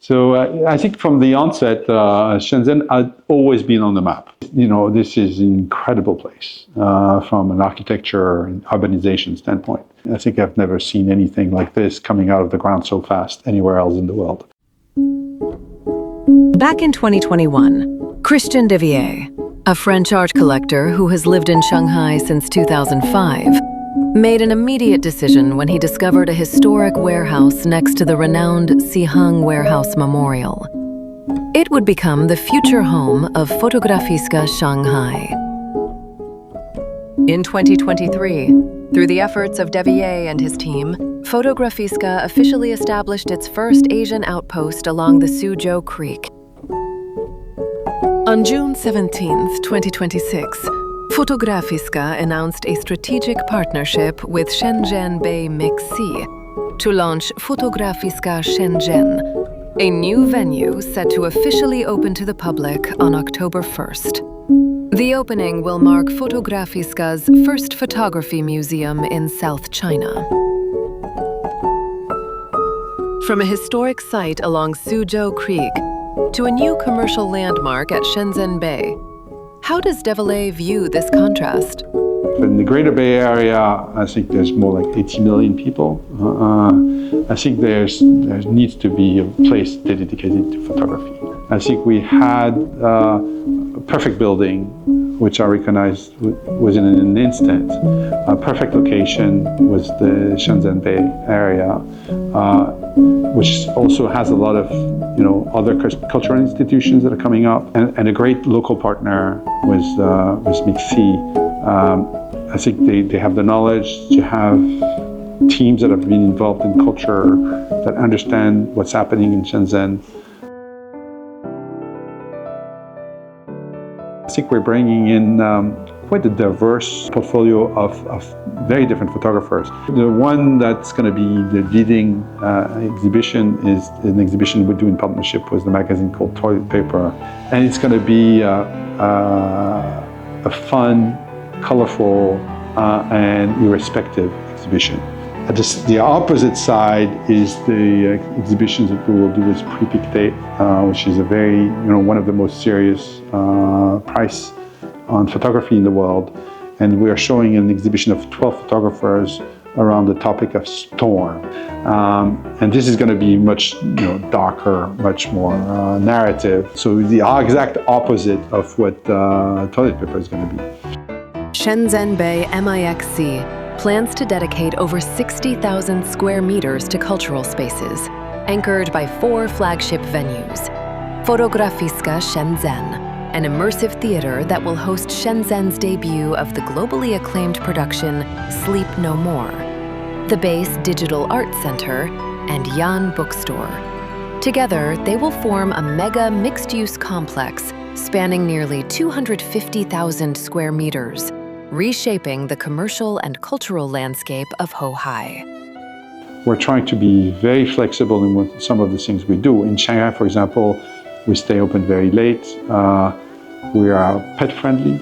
So I think from the onset, Shenzhen had always been on the map. You know, this is an incredible place from an architecture and urbanization standpoint. I think I've never seen anything like this coming out of the ground so fast anywhere else in the world. Back in 2021, Christian Devier, a French art collector who has lived in Shanghai since 2005, made an immediate decision when he discovered a historic warehouse next to the renowned Sihang Warehouse Memorial. It would become the future home of Fotografiska Shanghai. In 2023, through the efforts of Devier and his team, Fotografiska officially established its first Asian outpost along the Suzhou Creek. On June 17, 2026, Fotografiska announced a strategic partnership with Shenzhen Bay MixC to launch Fotografiska Shenzhen, a new venue set to officially open to the public on October 1st. The opening will mark Fotografiska's first photography museum in South China. From a historic site along Suzhou Creek to a new commercial landmark at Shenzhen Bay, how does Devier view this contrast? In the Greater Bay Area, I think there's more like 80 million people. I think there needs to be a place dedicated to photography. I think we had a perfect building, which I recognized was in an instant. A perfect location was the Shenzhen Bay area, which also has a lot of other cultural institutions that are coming up, and a great local partner was MixC. I think they have the knowledge to have teams that have been involved in culture, that understand what's happening in Shenzhen. I think we're bringing in quite a diverse portfolio of very different photographers. The one that's going to be the leading exhibition is an exhibition we do in partnership with the magazine called Toilet Paper. And it's going to be a fun, colorful, and irrespective exhibition. The opposite side is the exhibitions that we will do with Prepictate, which is a very, one of the most serious price on photography in the world. And we are showing an exhibition of 12 photographers around the topic of storm. And this is going to be much darker, much more narrative. So the exact opposite of what Toilet Paper is going to be. Shenzhen Bay MixC plans to dedicate over 60,000 square meters to cultural spaces, anchored by 4 flagship venues. Fotografiska Shenzhen, an immersive theater that will host Shenzhen's debut of the globally acclaimed production Sleep No More, the Bay's Digital Art Center, and Yan Bookstore. Together, they will form a mega mixed-use complex spanning nearly 250,000 square meters, reshaping the commercial and cultural landscape of Hohai. We're trying to be very flexible in some of the things we do. In Shanghai, for example, we stay open very late. We are pet friendly,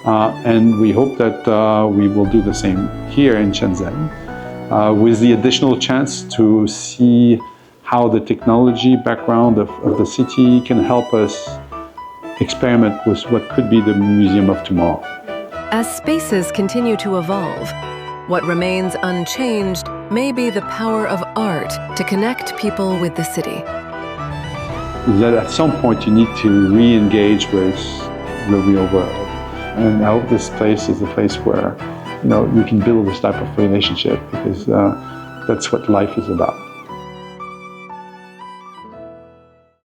and we hope that we will do the same here in Shenzhen, with the additional chance to see how the technology background of the city can help us experiment with what could be the museum of tomorrow. As spaces continue to evolve, what remains unchanged may be the power of art to connect people with the city. That at some point you need to re-engage with the real world. And I hope this place is a place where you can build this type of relationship, because that's what life is about.